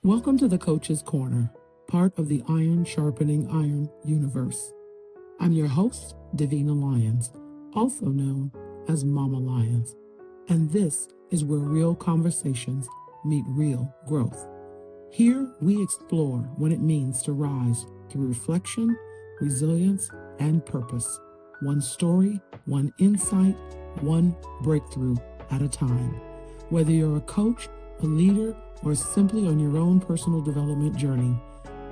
Welcome to the Coach's Corner, part of the Iron Sharpening Iron Universe. I'm your host, Davina Lyons, also known as Mama Lyons, and this is where real conversations meet real growth. Here we explore what it means to rise through reflection, resilience, and purpose. One story, one insight, one breakthrough at a time. Whether you're a coach, a leader, or simply on your own personal development journey,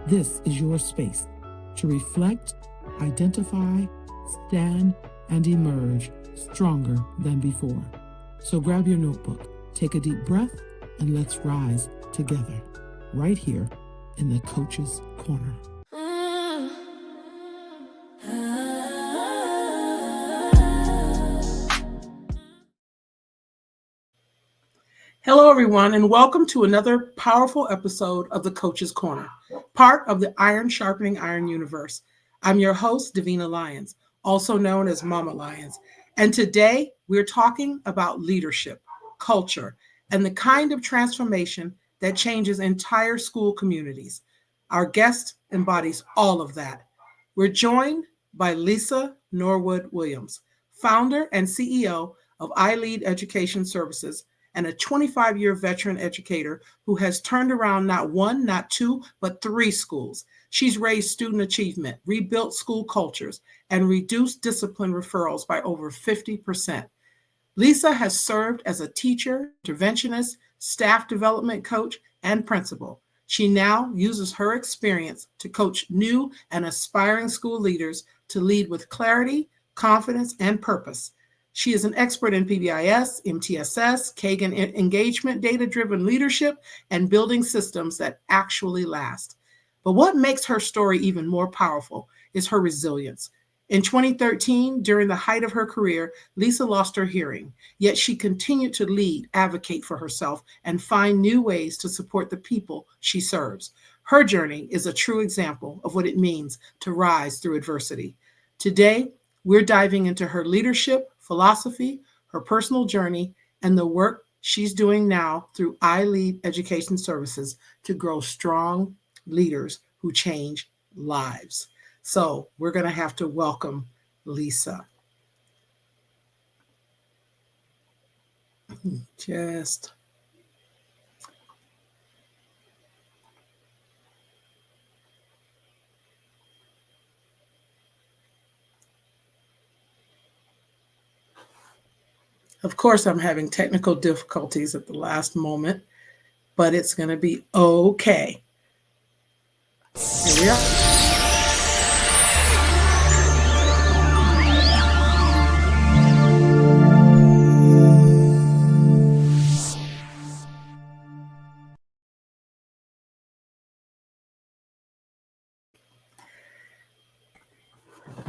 this is your space to reflect, identify, stand, and emerge stronger than before. So grab your notebook, take a deep breath, and let's rise together, right here in the Coach's Corner. Hello, everyone, and welcome to another powerful episode of the Coach's Corner, part of the Iron Sharpening Iron Universe. I'm your host, Davina Lyons, also known as Mama Lyons, and today we're talking about leadership, culture, and the kind of transformation that changes entire school communities. Our guest embodies all of that. We're joined by Lisa Norwood Williams, founder and CEO of iLead Education Services, and a 25-year veteran educator who has turned around not one, not two, but three schools. She's raised student achievement, rebuilt school cultures, and reduced discipline referrals by over 50%. Lisa has served as a teacher, interventionist, staff development coach, and principal. She now uses her experience to coach new and aspiring school leaders to lead with clarity, confidence, and purpose. She is an expert in PBIS, MTSS, Kagan engagement, data-driven leadership, and building systems that actually last. But what makes her story even more powerful is her resilience. In 2013, during the height of her career, Lisa lost her hearing, yet she continued to lead, advocate for herself, and find new ways to support the people she serves. Her journey is a true example of what it means to rise through adversity. Today, we're diving into her leadership, philosophy, her personal journey, and the work she's doing now through iLead Education Services to grow strong leaders who change lives. So we're going to have to welcome Lisa. Just Of course, I'm having technical difficulties at the last moment, but it's going to be okay. Here we are.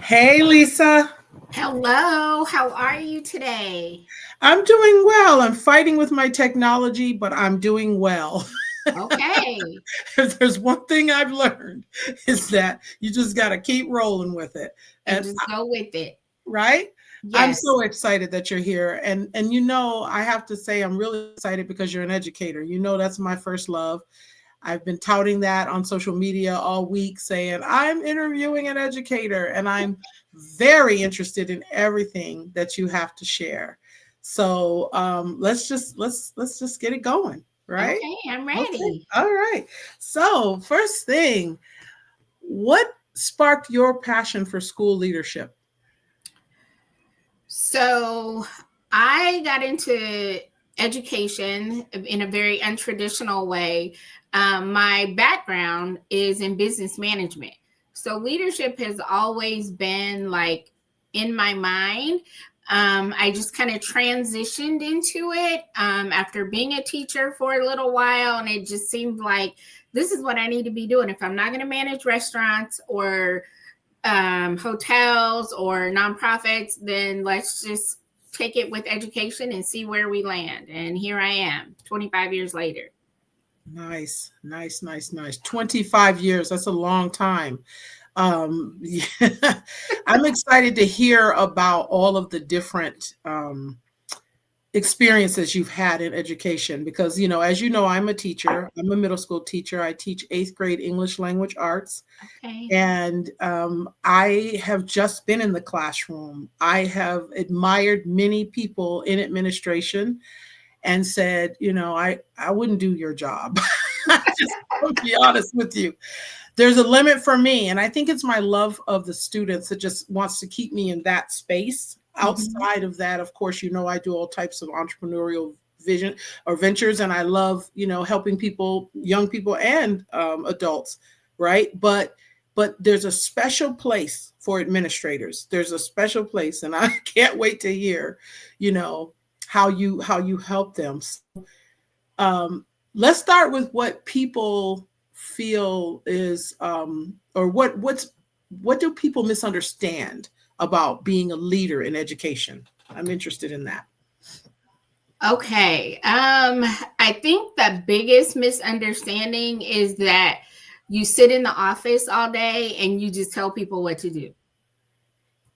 Hey, Lisa. Hello, how are you today? I'm doing well. I'm fighting with my technology, but I'm doing well. Okay. If there's one thing I've learned is that you just got to keep rolling with it. And And just go with it. right? I'm Yes. so excited that you're here. And I have to say I'm really excited because you're an educator. That's my first love. I've been touting that on social media all week saying I'm interviewing an educator and I'm very interested in everything that you have to share. So let's just get it going, right? Okay, I'm Okay. ready. All right. So first thing, what sparked your passion for school leadership? So I got into education in a very untraditional way. My background is in business management. So leadership has always been like in my mind. I just kind of transitioned into it after being a teacher for a little while. And it just seemed like this is what I need to be doing. If I'm not going to manage restaurants or hotels or nonprofits, then let's just take it with education and see where we land. And here I am, 25 years later. Nice, nice, nice, nice. 25 years. That's a long time. Yeah. I'm excited to hear about all of the different experiences you've had in education, because as you know, I'm a teacher. I'm a middle school teacher. I teach 8th grade English language arts. Okay. And I have just been in the classroom. I have admired many people in administration and said, I wouldn't do your job. Just to be honest with you, there's a limit for me. And I think it's my love of the students that just wants to keep me in that space. Mhm. Outside of that, of course, I do all types of entrepreneurial vision or ventures, and I love, helping people, young people and adults, right? But there's a special place for administrators. There's a special place, and I can't wait to hear, you know, how you help them. Um, let's start with what people feel is, or what do people misunderstand about being a leader in education? I'm interested in that. Okay. I think the biggest misunderstanding is that you sit in the office all day and you just tell people what to do.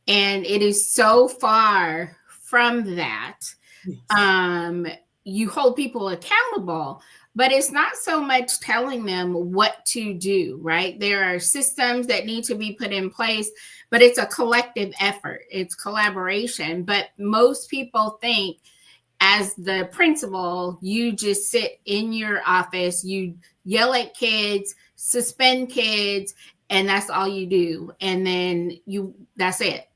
And it is so far from that. Yes. Um, you hold people accountable, but it's not so much telling them what to do, right? There are systems that need to be put in place, but it's a collective effort, it's collaboration. But most people think, as the principal, you just sit in your office, you yell at kids, suspend kids, and that's all you do. And then that's it.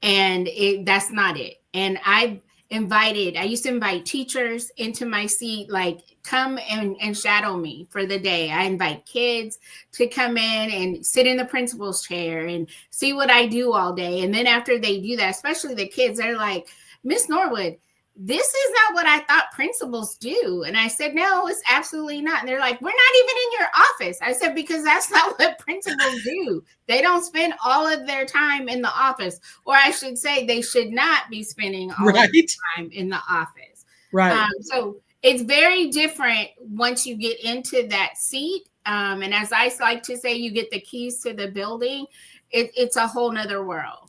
And that's not it. And I used to invite teachers into my seat, like, come and shadow me for the day. I invite kids to come in and sit in the principal's chair and see what I do all day. And then after they do that, especially the kids, they're like, Miss Norwood, this is not what I thought principals do. And I said, no, it's absolutely not. And they're like, we're not even in your office. I said, because that's not what principals do. They don't spend all of their time in the office, or I should say they should not be spending all of Right. their time in the office. Right. So it's very different once you get into that seat. And as I like to say, you get the keys to the building. It's a whole nother world.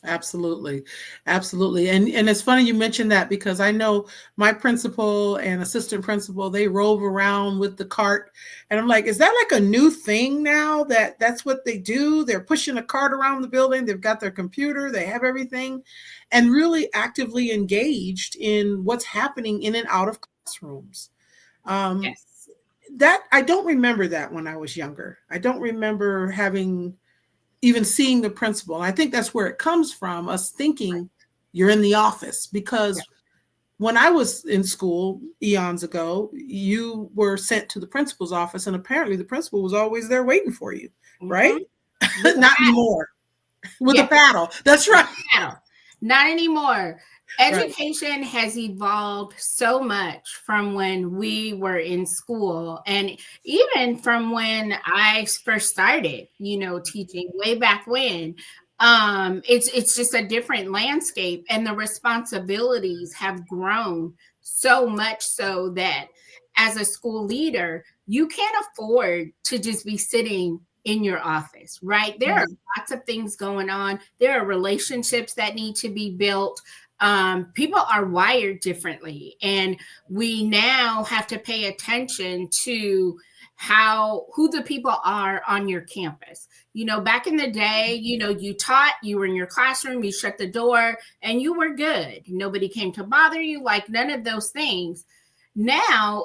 Absolutely. Absolutely. And it's funny you mentioned that, because I know my principal and assistant principal, they rove around with the cart. And I'm like, is that like a new thing now, that's what they do? They're pushing a cart around the building. They've got their computer, they have everything, and really actively engaged in what's happening in and out of classrooms. Um, Yes. that I don't remember that when I was younger. I don't remember having even seeing the principal. And I think that's where it comes from, us thinking you're in the office. Yeah. Because when I was in school eons ago, you were sent to the principal's office, and apparently the principal was always there waiting for you, right? Mhm. With a Not paddle. anymore. With a Yeah. paddle. That's right. Paddle. Not anymore. Right. Education has evolved so much from when we were in school, and even from when I first started, teaching way back when. It's just a different landscape, and the responsibilities have grown so much so that as a school leader, you can't afford to just be sitting in your office, right? There are Right. lots of things going on. There are relationships that need to be built. People are wired differently, and we now have to pay attention to who the people are on your campus. Back in the day, you taught, you were in your classroom, you shut the door, and you were good. Nobody came to bother you, like none of those things. Now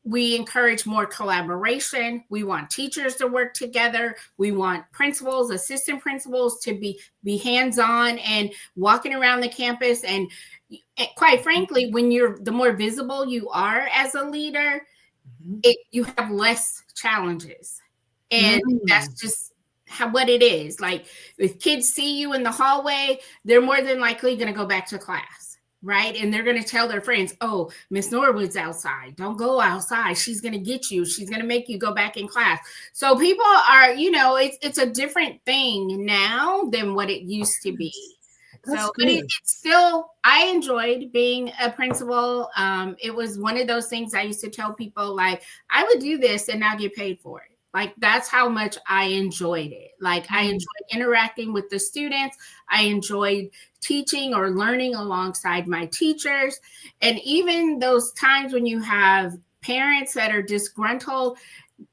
we encourage more collaboration. We want teachers to work together. We want principals, assistant principals to be hands-on and walking around the campus. And quite frankly, the more visible you are as a leader, Mhm. you have less challenges. And Mm. that's just what it is. Like, if kids see you in the hallway, they're more than likely going to go back to class, right? And they're going to tell their friends, oh, Miss Norwood's outside. Don't go outside. She's going to get you. She's going to make you go back in class. So people are, it's a different thing now than what it used to be. That's So, but good. it's still, I enjoyed being a principal. It was one of those things I used to tell people, like, I would do this and not get paid for it. Like, that's how much I enjoyed it. Like, I enjoyed interacting with the students. I enjoyed teaching or learning alongside my teachers. And even those times when you have parents that are disgruntled,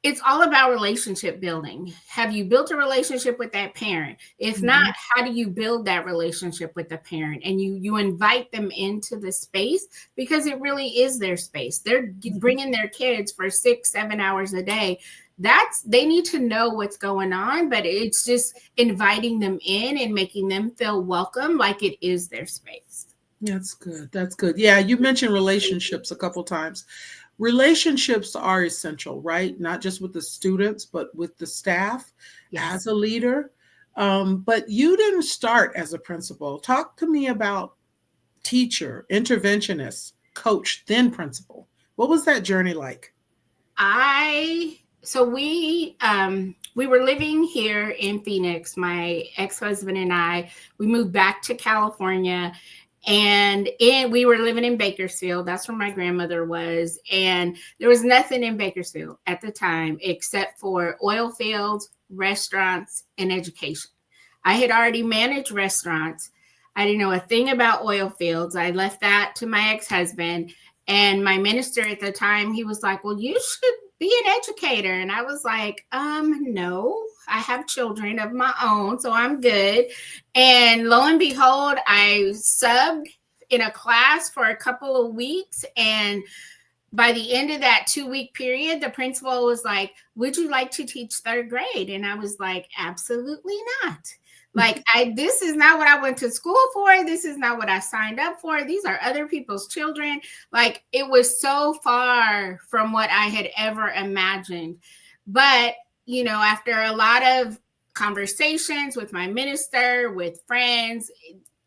it's all about relationship building. Have you built a relationship with that parent? If not, how do you build that relationship with the parent? And you invite them into the space, because it really is their space. They're bringing their kids for 6-7 hours a day. They need to know what's going on, but it's just inviting them in and making them feel welcome, like it is their space. That's good. That's good. Yeah, you mentioned relationships a couple times. Relationships are essential, right? Not just with the students, but with the staff as a leader. But you didn't start as a principal. Talk to me about teacher, interventionist, coach, then principal. What was that journey like? So we were living here in Phoenix. My ex-husband and I, we moved back to California. And we were living in Bakersfield. That's where my grandmother was. And there was nothing in Bakersfield at the time except for oil fields, restaurants, and education. I had already managed restaurants. I didn't know a thing about oil fields. I left that to my ex-husband. And my minister at the time, he was like, well, you should be an educator. And I was like, no, I have children of my own, so I'm good. And lo and behold, I subbed in a class for a couple of weeks. And by the end of that 2-week period, the principal was like, would you like to teach 3rd grade? And I was like, absolutely not. Like, this is not what I went to school for. This is not what I signed up for. These are other people's children. Like, it was so far from what I had ever imagined. But, after a lot of conversations with my minister, with friends,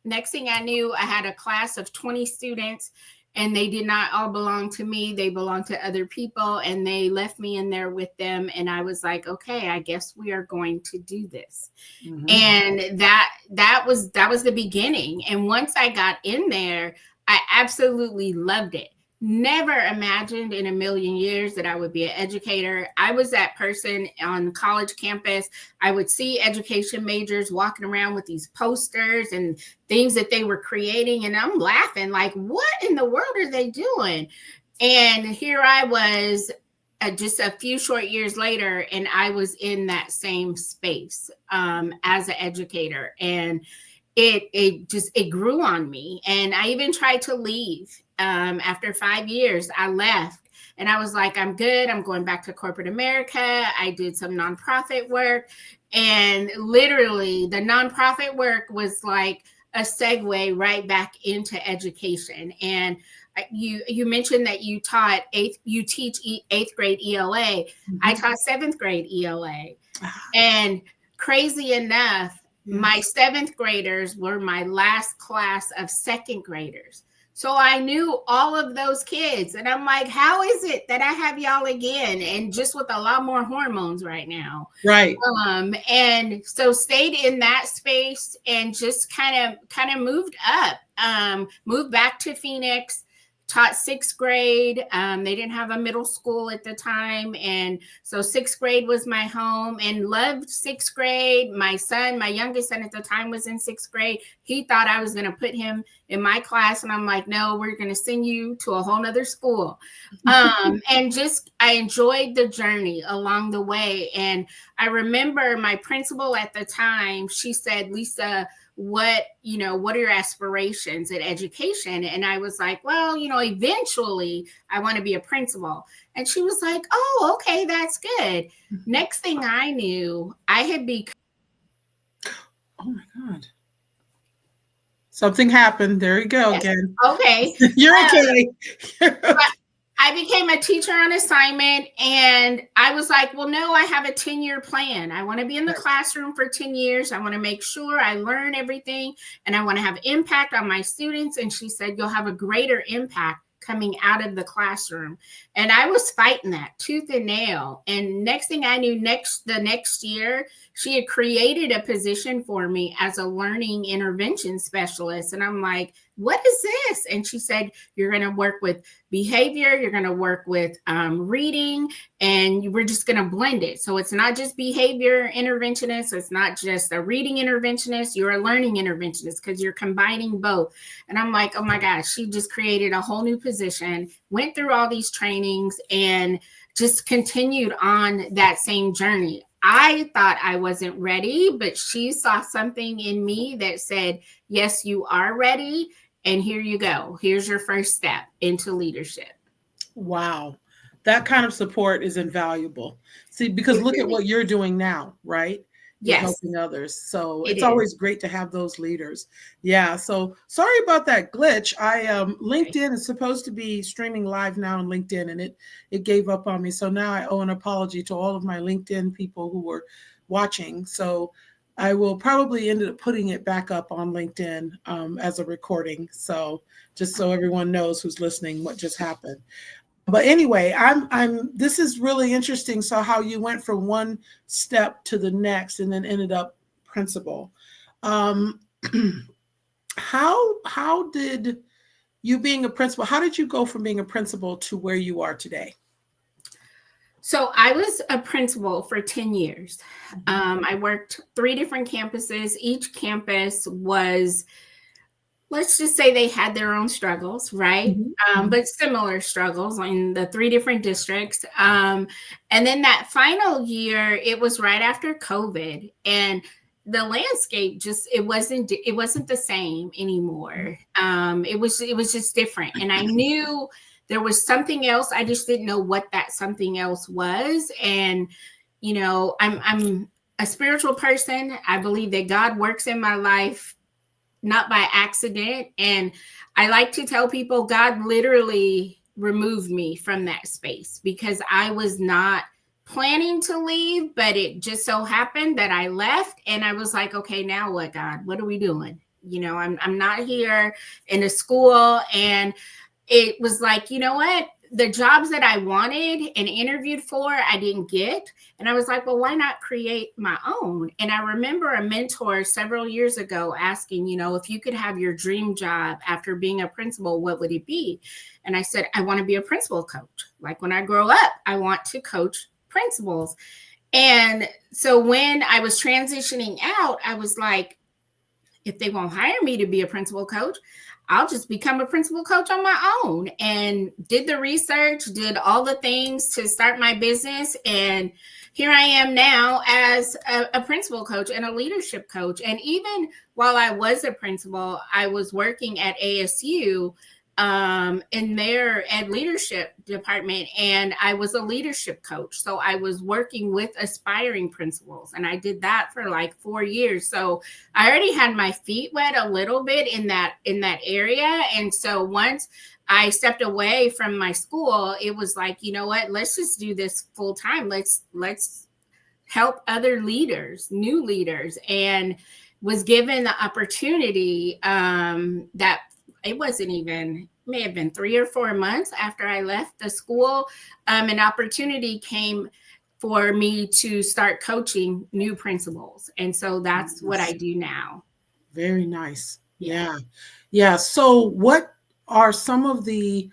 next thing I knew, I had a class of 20 students. And they did not all belong to me. They belonged to other people, and they left me in there with them. And I was like, okay, I guess we are going to do this. And that was the beginning. And once I got in there, I absolutely loved it. Never imagined in a million years that I would be an educator. I was that person on the college campus. I would see education majors walking around with these posters and things that they were creating. And I'm laughing like, what in the world are they doing? And here I was just a few short years later, and I was in that same space as an educator. And it grew on me. And I even tried to leave. After 5 years, I left, and I was like, I'm good. I'm going back to corporate America. I did some nonprofit work, and literally the nonprofit work was like a segue right back into education. And you mentioned that you teach 8th grade ELA. I taught 7th grade ELA. And crazy enough, my 7th graders were my last class of 2nd graders. So I knew all of those kids. And I'm like, how is it that I have y'all again? And just with a lot more hormones right now. Right. And so stayed in that space and just kind of moved up, moved back to Phoenix, taught 6th grade. They didn't have a middle school at the time. And so 6th grade was my home, and loved 6th grade. My youngest son at the time, was in 6th grade. He thought I was going to put him in my class. And I'm like, no, we're going to send you to a whole nother school. And I enjoyed the journey along the way. And I remember my principal at the time, she said, Lisa, what are your aspirations in education? And I was like, well, eventually I want to be a principal. And she was like, oh, okay, that's good. Next thing I knew, I had become. Oh my God. Something happened. There you go again. Okay. You're okay. I became a teacher on assignment, and I was like, well, no, I have a 10-year plan. I want to be in the classroom for 10 years. I want to make sure I learn everything, and I want to have impact on my students. And she said, you'll have a greater impact coming out of the classroom. And I was fighting that tooth and nail. And next thing I knew, the next year, she had created a position for me as a learning intervention specialist. And I'm like, what is this? And she said, you're going to work with behavior, you're going to work with reading, and we're just going to blend it. So it's not just behavior interventionist, it's not just a reading interventionist, you're a learning interventionist, because you're combining both. And I'm like, oh my gosh, she just created a whole new position, went through all these trainings, and just continued on that same journey. I thought I wasn't ready, but she saw something in me that said, yes, you are ready. And here you go. Here's your first step into leadership. Wow. That kind of support is invaluable. See, because look at what you're doing now, right? You're Yes, helping others. So it it's is. always great to have those leaders. Yeah. So sorry about that glitch. LinkedIn is supposed to be streaming live now on LinkedIn, and it gave up on me. So now I owe an apology to all of my LinkedIn people who were watching. So I will probably end up putting it back up on LinkedIn as a recording. So just so everyone knows who's listening what just happened. But anyway, I'm this is really interesting. So how you went from one step to the next and then ended up principal. Um, how did you being a principal, how did you go from being a principal to where you are today? So I was a principal for 10 years. I worked 3 different campuses. Each campus was, let's just say, they had their own struggles, right? Mhm. But similar struggles in the 3 different districts. And then that final year, it was right after COVID, and the landscape just it wasn't the same anymore. It was just different, and I knew there was something else. I just didn't know what that something else was. And I'm a spiritual person. I believe that God works in my life not by accident. And I like to tell people God literally removed me from that space because I was not planning to leave, but it just so happened that I left. And I was like, okay, now what, God? What are we doing? I'm not here in a school. And it was like, you know what? The jobs that I wanted and interviewed for, I didn't get. And I was like, well, why not create my own? And I remember a mentor several years ago asking, if you could have your dream job after being a principal, what would it be? And I said, I want to be a principal coach. Like when I grow up, I want to coach principals. And so when I was transitioning out, I was like, if they won't hire me to be a principal coach, I'll just become a principal coach on my own. And did the research, did all the things to start my business. And here I am now as a principal coach and a leadership coach. And even while I was a principal, I was working at ASU in their ed leadership department, and I was a leadership coach. So I was working with aspiring principals, and I did that for like 4 years. So I already had my feet wet a little bit in that area. And so once I stepped away from my school, it was like, you know what, let's just do this full time. Let's help other leaders, new leaders, and was given the opportunity that it wasn't even, may have been 3 or 4 months after I left the school, an opportunity came for me to start coaching new principals. And so that's what I do now. Very nice. Yeah. Yeah. Yeah. So what are some of the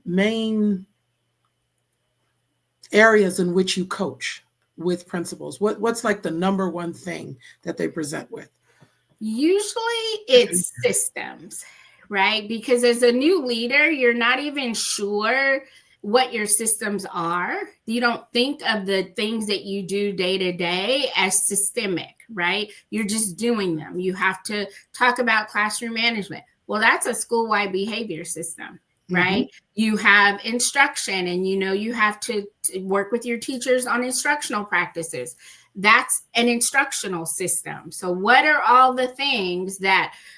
main areas in which you coach with principals? What's like the number one thing that they present with? Usually it's systems, right? Because as a new leader, you're not even sure what your systems are. You don't think of the things that you do day to day as systemic, right? You're just doing them. You have to talk about classroom management. Well, that's a school-wide behavior system, right? You have instruction, and you have to work with your teachers on instructional practices. That's an instructional system. So what are all the things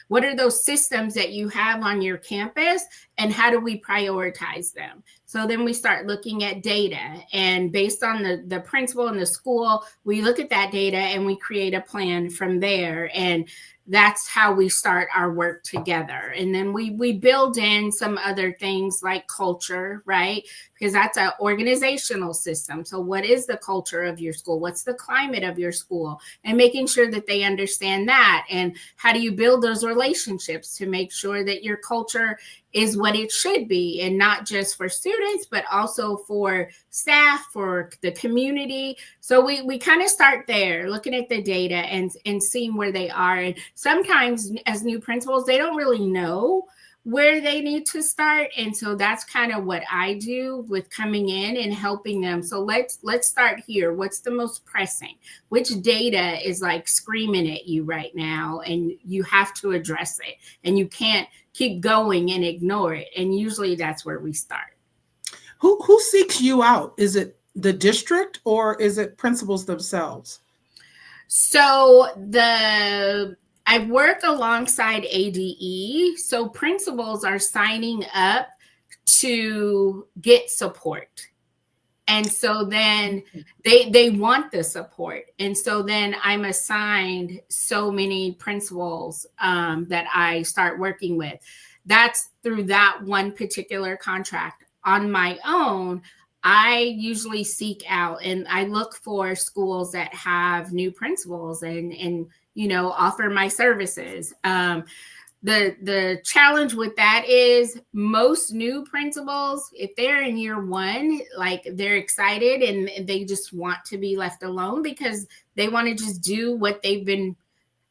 what are those systems that you have on your campus, and how do we prioritize them? So then we start looking at data, and based on the principal and the school, we look at that data and we create a plan from there. And that's how we start our work together. And then we build in some other things like culture, right? Because that's an organizational system. So what is the culture of your school? What's the climate of your school? And making sure that they understand that. And how do you build those relationships to make sure that your culture is what it should be, and not just for students, but also for staff, for the community. So we kind of start there, looking at the data and seeing where they are. And sometimes as new principals, they don't really know where they need to start. And so that's kind of what I do with coming in and helping them. So let's start here. What's the most pressing? Which data is like screaming at you right now, and you have to address it, and you can't keep going and ignore it. And usually that's where we start. Who seeks you out? Is it the district or is it principals themselves? So I work alongside ADE. So principals are signing up to get support. And so then they want the support. And so then I'm assigned so many principals that I start working with. That's through that one particular contract. On my own, I usually seek out and I look for schools that have new principals and offer my services. The challenge with that is most new principals, if they're in year one, like they're excited and they just want to be left alone because they want to just do what they've been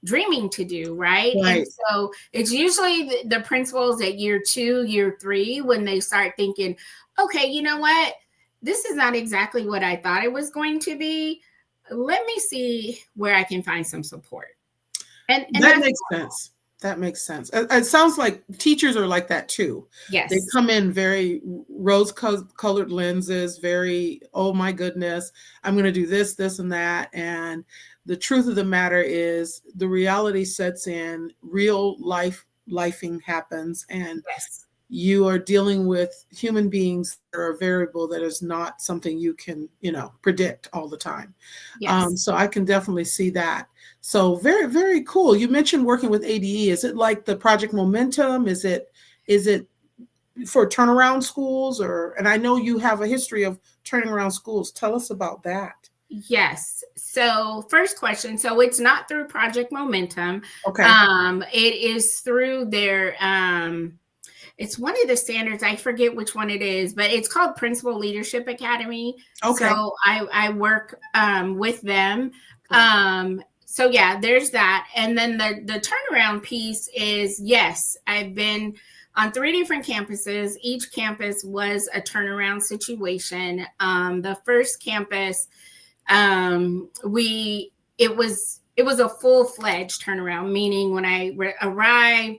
dreaming to do, right? And so it's usually the principals at year 2, year 3, when they start thinking, okay, you know what? This is not exactly what I thought it was going to be. Let me see where I can find some support. And that makes sense. That makes sense. It sounds like teachers are like that too. Yes. They come in very rose-colored lenses, very, oh my goodness, I'm going to do this, this, and that. And the truth of the matter is the reality sets in, real lifing happens. And yes. You are dealing with human beings that are a variable that is not something you can, predict all the time. Yes. So I can definitely see that. So very, very cool. You mentioned working with ADE. Is it like the Project Momentum? Is it for turnaround schools? And I know you have a history of turning around schools. Tell us about that. Yes. So first question. So it's not through Project Momentum. Okay. It is through their it's one of the standards. I forget which one it is, but it's called Principal Leadership Academy. Okay. So I work with them. So yeah, there's that. And then the turnaround piece is, yes, I've been on 3 different campuses. Each campus was a turnaround situation. The first campus, it was a full-fledged turnaround, meaning when I arrived,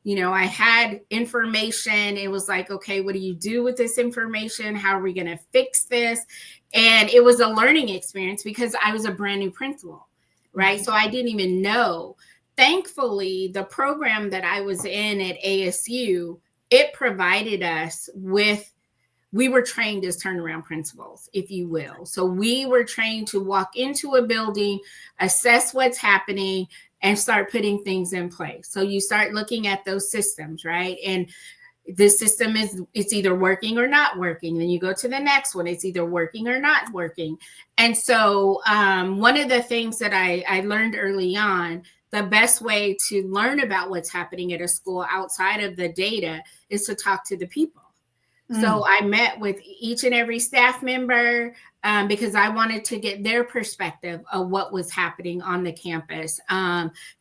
I had information. It was like, okay, what do you do with this information? How are we going to fix this? And it was a learning experience because I was a brand new principal, right? Mm-hmm. So I didn't even know. Thankfully, the program that I was in at ASU, it provided us with, we were trained as turnaround principals, if you will. So we were trained to walk into a building, assess what's happening, and start putting things in place. So you start looking at those systems, right? And this system it's either working or not working. Then you go to the next one. It's either working or not working. And so one of the things that I learned early on, the best way to learn about what's happening at a school outside of the data is to talk to the people. So I met with each and every staff member because I wanted to get their perspective of what was happening on the campus.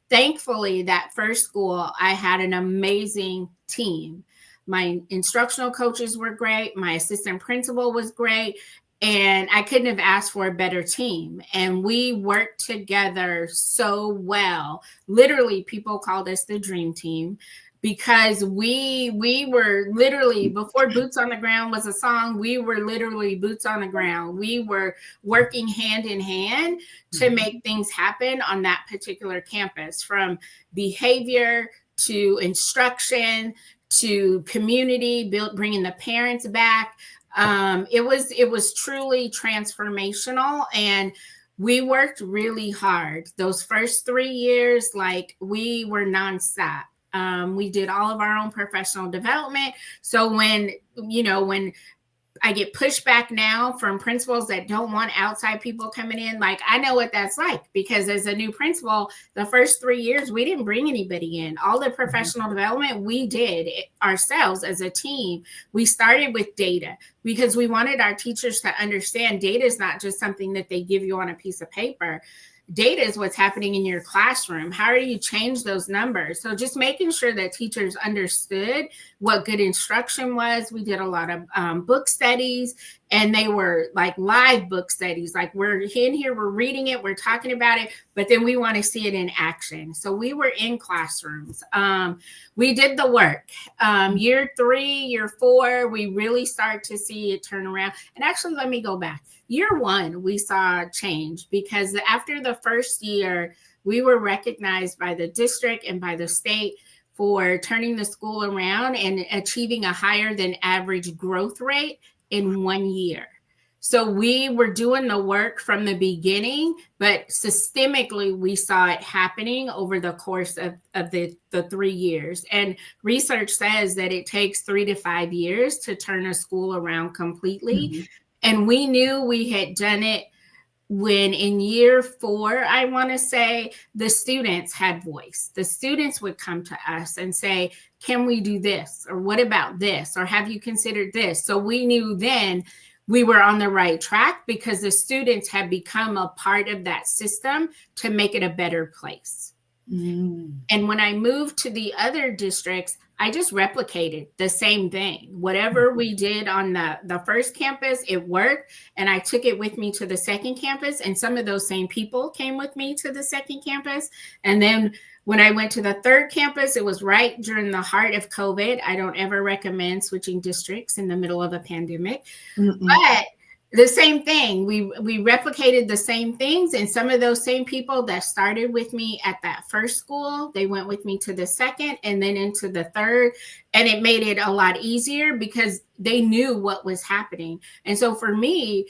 Thankfully, that first school, I had an amazing team. My instructional coaches were great. My assistant principal was great. And I couldn't have asked for a better team. And we worked together so well. Literally, people called us the dream team, because we were literally, before Boots on the Ground was a song, we were literally boots on the ground. We were working hand in hand to make things happen on that particular campus, from behavior to instruction to community, bringing the parents back. It was truly transformational. And we worked really hard. Those first 3 years, like we were nonstop. We did all of our own professional development. So when I get pushback now from principals that don't want outside people coming in. Like, I know what that's like, because as a new principal, the first 3 years, we didn't bring anybody in. All the professional development we did ourselves as a team. We started with data because we wanted our teachers to understand data is not just something that they give you on a piece of paper. Data is what's happening in your classroom. How do you change those numbers? So just making sure that teachers understood what good instruction was. We did a lot of book studies, and they were like live book studies. Like, we're in here, we're reading it, we're talking about it, but then we want to see it in action. So we were in classrooms. We did the work. Year 3, year 4, we really start to see it turn around. And actually, let me go back. Year 1, we saw change, because after the first year, we were recognized by the district and by the state for turning the school around and achieving a higher than average growth rate in 1 year. So we were doing the work from the beginning, but systemically we saw it happening over the course of the 3 years. And research says that it takes 3 to 5 years to turn a school around completely. Mm-hmm. And we knew we had done it when in year 4, I want to say, the students had voice. The students would come to us and say, can we do this? Or what about this? Or have you considered this? So we knew then we were on the right track, because the students had become a part of that system to make it a better place. And when I moved to the other districts, I just replicated the same thing. Whatever we did on the first campus, it worked. And I took it with me to the second campus. And some of those same people came with me to the second campus. And then when I went to the third campus, it was right during the heart of COVID. I don't ever recommend switching districts in the middle of a pandemic. But the same thing, we replicated the same things, and some of those same people that started with me at that first school, they went with me to the second and then into the third, and it made it a lot easier because they knew what was happening. And so for me,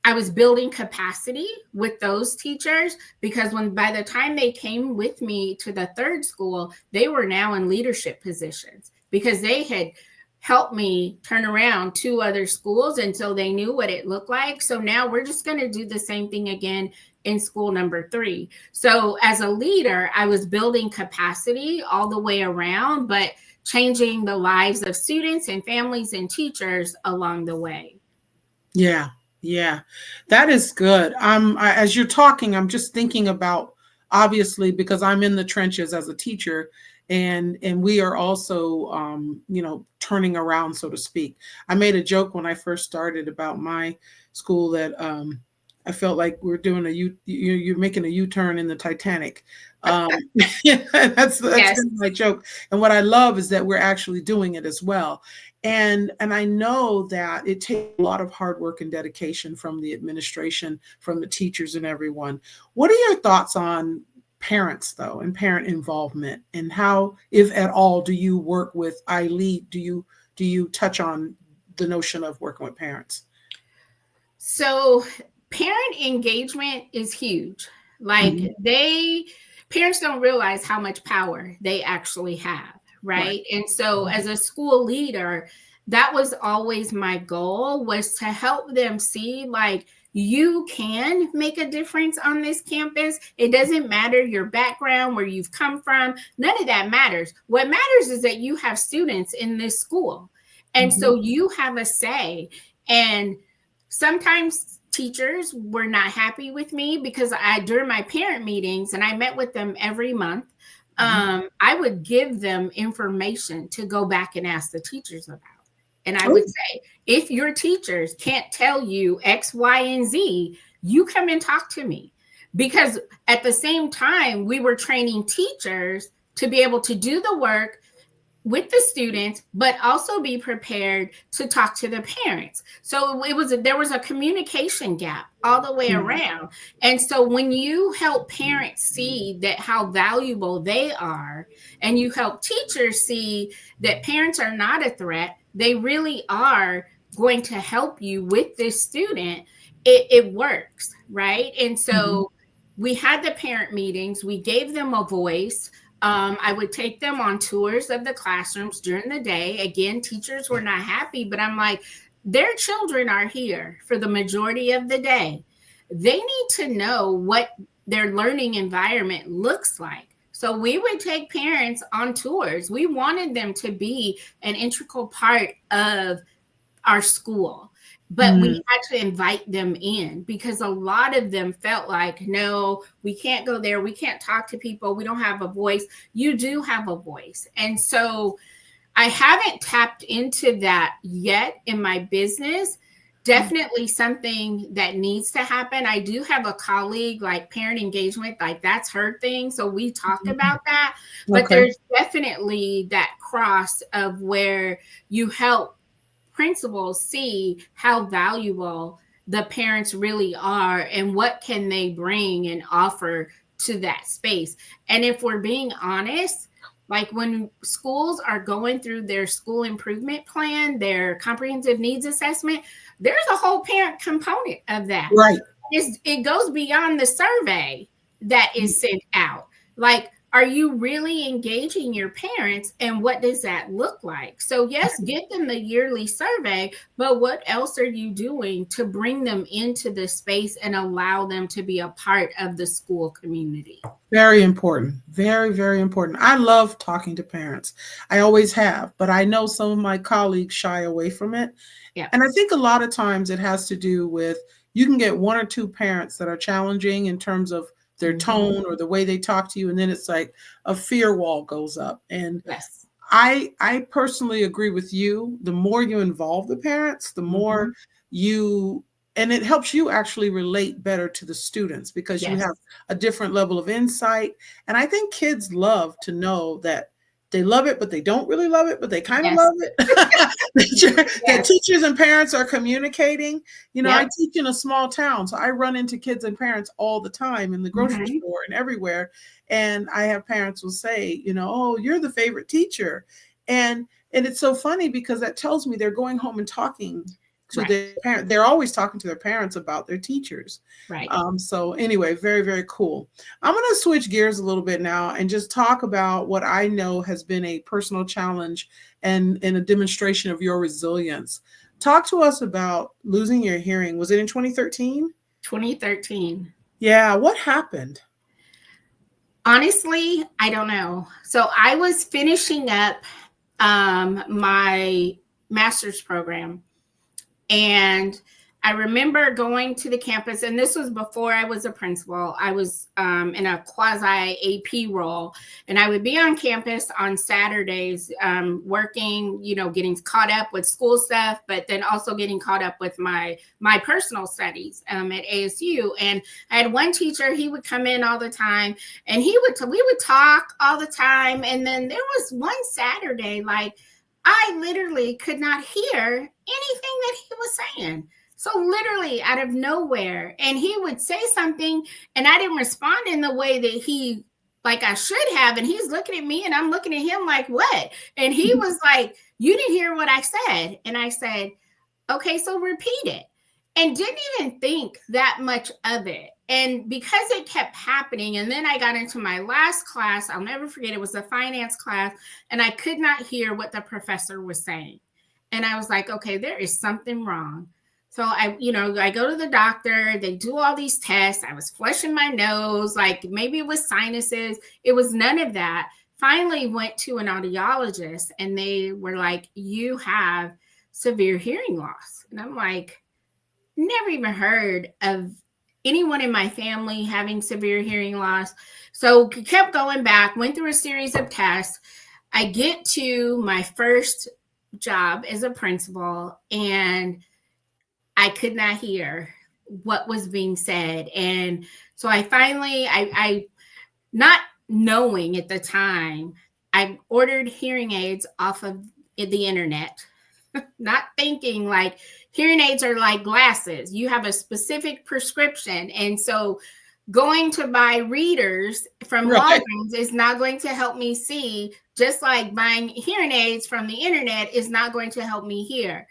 I was building capacity with those teachers, because by the time they came with me to the third school, they were now in leadership positions, because they had helped me turn around 2 other schools until they knew what it looked like. So now we're just going to do the same thing again in school number 3. So as a leader, I was building capacity all the way around, but changing the lives of students and families and teachers along the way. Yeah, that is good. As you're talking, I'm just thinking about, obviously, because I'm in the trenches as a teacher, and we are also turning around, so to speak. I made a joke when I first started about my school that I felt like we're doing you're making a U-turn in the Titanic. That's yes. Kind of my joke. And what I love is that we're actually doing it as well. And I know that it takes a lot of hard work and dedication from the administration, from the teachers and everyone. What are your thoughts on parents, though, and parent involvement, and how, if at all, do you work with iLead? Do you touch on the notion of working with parents? So parent engagement is huge. Like parents don't realize how much power they actually have, right? And so as a school leader, that was always my goal, was to help them see, like, you can make a difference on this campus. It doesn't matter your background, where you've come from. None of that matters. What matters is that you have students in this school. And so you have a say. And sometimes teachers were not happy with me, because during my parent meetings, and I met with them every month, I would give them information to go back and ask the teachers about. And I would say, if your teachers can't tell you X, Y, and Z, you come and talk to me. Because at the same time, we were training teachers to be able to do the work with the students, but also be prepared to talk to the parents. So there was a communication gap all the way around. And so when you help parents see that how valuable they are, and you help teachers see that parents are not a threat, they really are going to help you with this student, it works, right? And so we had the parent meetings, we gave them a voice. I would take them on tours of the classrooms during the day. Again, teachers were not happy, but I'm like, their children are here for the majority of the day. They need to know what their learning environment looks like. So we would take parents on tours. We wanted them to be an integral part of our school, but we had to invite them in because a lot of them felt like, no, we can't go there. We can't talk to people. We don't have a voice. You do have a voice. And so I haven't tapped into that yet in my business. Definitely something that needs to happen. I do have a colleague, like parent engagement, like that's her thing. So we talked about that, but there's definitely that cross of where you help principals see how valuable the parents really are and what can they bring and offer to that space. And if we're being honest, like when schools are going through their school improvement plan, their comprehensive needs assessment, there's a whole parent component of that. Right. It goes beyond the survey that is sent out. Like, are you really engaging your parents, and what does that look like? So yes, get them the yearly survey, but what else are you doing to bring them into the space and allow them to be a part of the school community? Very important. Very, very important. I love talking to parents. I always have, but I know some of my colleagues shy away from it. Yeah. And I think a lot of times it has to do with, you can get one or two parents that are challenging in terms of their tone or the way they talk to you. And then it's like a fear wall goes up. And yes, I personally agree with you. The more you involve the parents, the more you, and it helps you actually relate better to the students because you have a different level of insight. And I think kids love to know that they love it, but they don't really love it, but they kind of love it. That teachers and parents are communicating. You know, I teach in a small town, so I run into kids and parents all the time in the grocery store and everywhere. And I have parents will say, you know, oh, you're the favorite teacher. And it's so funny because that tells me they're going home and talking to their parents. They're always talking to their parents about their teachers. Right. So anyway, very, very cool. I'm going to switch gears a little bit now and just talk about what I know has been a personal challenge and a demonstration of your resilience. Talk to us about losing your hearing. Was it in 2013? 2013. Yeah. What happened? Honestly, I don't know. So I was finishing up my master's program. And I remember going to the campus, and this was before I was a principal. I was in a quasi AP role, and I would be on campus on Saturdays working, you know, getting caught up with school stuff, but then also getting caught up with my personal studies at ASU. And I had one teacher, he would come in all the time, and we would talk all the time. And then there was one Saturday, like, I literally could not hear anything that he was saying. So literally out of nowhere, and he would say something and I didn't respond in the way that he, like I should have. And he's looking at me and I'm looking at him like, what? And he was like, you didn't hear what I said. And I said, okay, so repeat it. And didn't even think that much of it. And because it kept happening, and then I got into my last class, I'll never forget, it was a finance class, and I could not hear what the professor was saying. And I was like, okay, there is something wrong. So I go to the doctor, they do all these tests. I was flushing my nose, like maybe it was sinuses. It was none of that. Finally went to an audiologist, and they were like, you have severe hearing loss. And I'm like, never even heard of anyone in my family having severe hearing loss. So kept going back, went through a series of tests. I get to my first job as a principal, and I could not hear what was being said. And so I finally, I not knowing at the time, I ordered hearing aids off of the internet, not thinking like hearing aids are like glasses. You have a specific prescription. And so going to buy readers from Walgreens is not going to help me see just like buying hearing aids from the internet is not going to help me hear.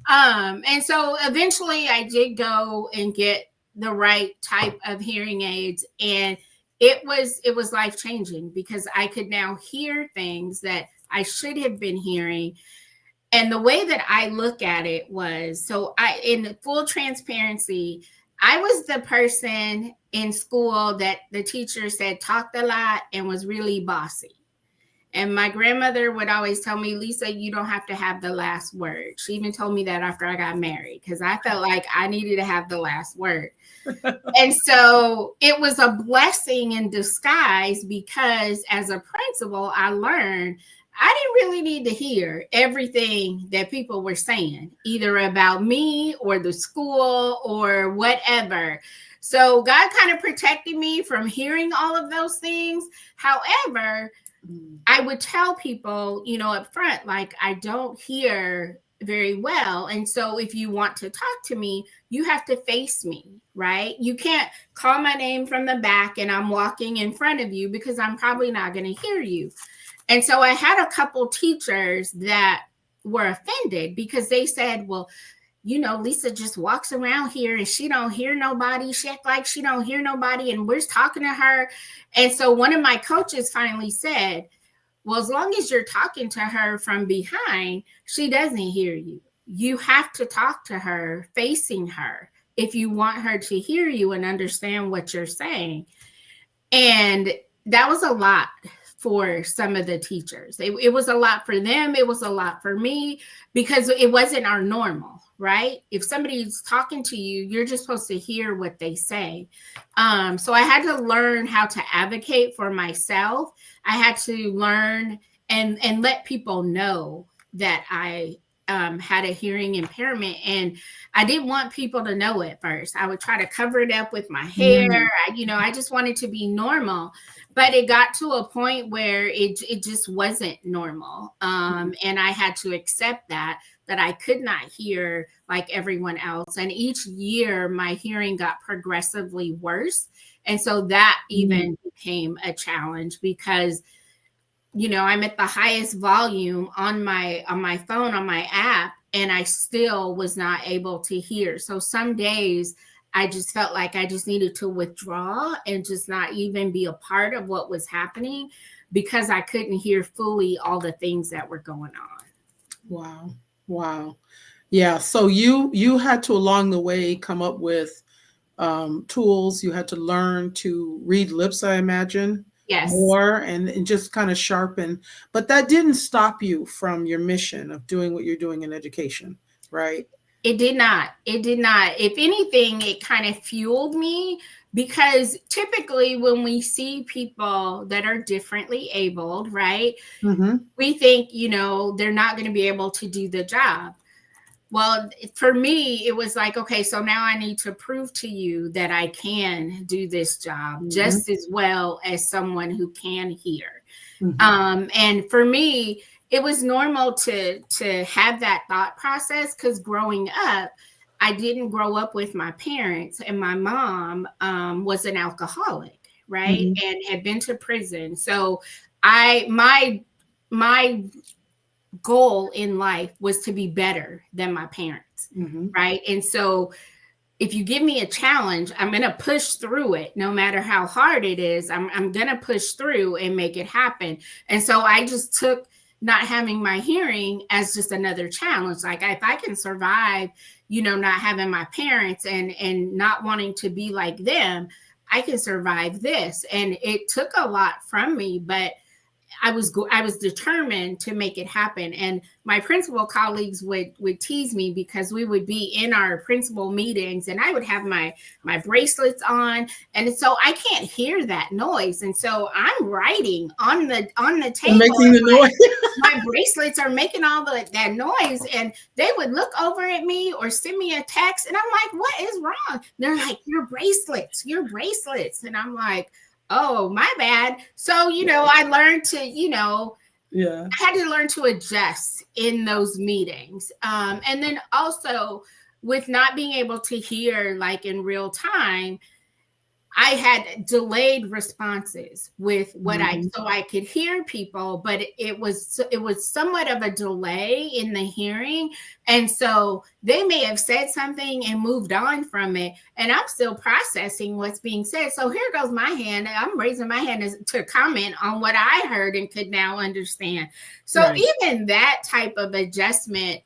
And so eventually I did go and get the right type of hearing aids, and it was life changing because I could now hear things that I should have been hearing. And the way that I look at it was, so in full transparency, I was the person in school that the teacher said talked a lot and was really bossy. And my grandmother would always tell me, Lisa, you don't have to have the last word. She even told me that after I got married, because I felt like I needed to have the last word. And so it was a blessing in disguise, because as a principal, I learned I didn't really need to hear everything that people were saying, either about me or the school or whatever. So God kind of protected me from hearing all of those things. However, I would tell people, up front, like, I don't hear very well. And so if you want to talk to me, you have to face me, right? You can't call my name from the back and I'm walking in front of you, because I'm probably not going to hear you. And so I had a couple teachers that were offended because they said, well, Lisa just walks around here and she don't hear nobody. She act like she don't hear nobody, and we're talking to her. And so one of my coaches finally said, well, as long as you're talking to her from behind, she doesn't hear you. You have to talk to her facing her if you want her to hear you and understand what you're saying. And that was a lot for some of the teachers. It was a lot for them. It was a lot for me, because it wasn't our normal, right? If somebody's talking to you, you're just supposed to hear what they say. So I had to learn how to advocate for myself. I had to learn and let people know that I had a hearing impairment, and I didn't want people to know at first. I would try to cover it up with my hair. I just wanted to be normal, but it got to a point where it just wasn't normal. And I had to accept that I could not hear like everyone else. And each year my hearing got progressively worse. And so that even became a challenge, because I'm at the highest volume on my phone, on my app, and I still was not able to hear. So some days I just felt like I just needed to withdraw and just not even be a part of what was happening, because I couldn't hear fully all the things that were going on. Wow. Yeah. So you had to, along the way, come up with tools. You had to learn to read lips, I imagine. Yes. More and just kind of sharpen. But that didn't stop you from your mission of doing what you're doing in education, right? It did not. If anything, it kind of fueled me, because typically when we see people that are differently abled, right, we think, they're not going to be able to do the job. Well, for me, it was like, okay, so now I need to prove to you that I can do this job just as well as someone who can hear. And for me, it was normal to have that thought process, because growing up, I didn't grow up with my parents, and my mom was an alcoholic, right, and had been to prison. So my goal in life was to be better than my parents, right? And so if you give me a challenge, I'm going to push through it. No matter how hard it is, I'm going to push through and make it happen. And so I just took not having my hearing as just another challenge. Like, if I can survive, not having my parents and not wanting to be like them, I can survive this. And it took a lot from me, but I was determined to make it happen. And my principal colleagues would tease me, because we would be in our principal meetings and I would have my bracelets on. And so I can't hear that noise. And so I'm writing on the table. Making the noise. My bracelets are making all that noise. And they would look over at me or send me a text. And I'm like, what is wrong? They're like, your bracelets. And I'm like, oh, my bad. So, I learned to, I had to learn to adjust in those meetings. And then also with not being able to hear like in real time, I had delayed responses with what Mhm. so I could hear people, but it was somewhat of a delay in the hearing. And so they may have said something and moved on from it. And I'm still processing what's being said. So here goes my hand. I'm raising my hand to comment on what I heard and could now understand. So Right. even that type of adjustment,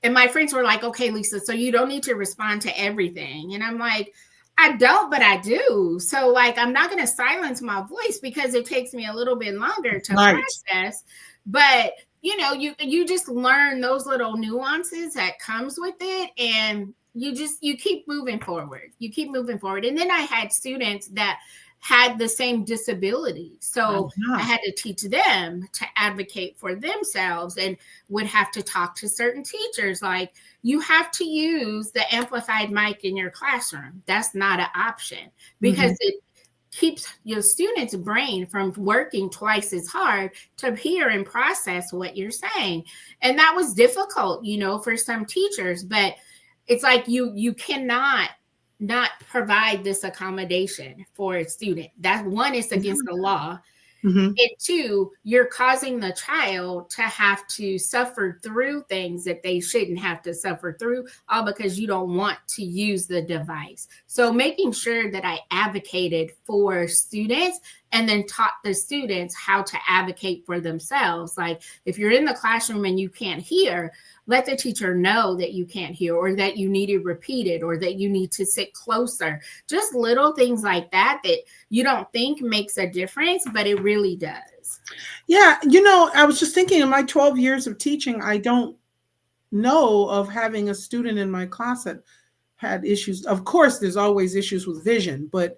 and my friends were like, okay, Lisa, so you don't need to respond to everything. And I'm like, I don't, but I do. So, like, I'm not going to silence my voice because it takes me a little bit longer to Right. process. But you just learn those little nuances that comes with it, and you keep moving forward. You keep moving forward. And then I had students that had the same disability, so I Uh-huh. had to teach them to advocate for themselves, and would have to talk to certain teachers like, you have to use the amplified mic in your classroom. That's not an option, because Mhm. it keeps your student's brain from working twice as hard to hear and process what you're saying. And that was difficult, for some teachers, but it's like you cannot not provide this accommodation for a student. That one is against the law. Mhm. And two, you're causing the child to have to suffer through things that they shouldn't have to suffer through, all because you don't want to use the device. So making sure that I advocated for students and then taught the students how to advocate for themselves. Like, if you're in the classroom and you can't hear, let the teacher know that you can't hear, or that you need it repeated, or that you need to sit closer. Just little things like that you don't think makes a difference, but it really does. Yeah, I was just thinking in my 12 years of teaching, I don't know of having a student in my class that had issues. Of course, there's always issues with vision, but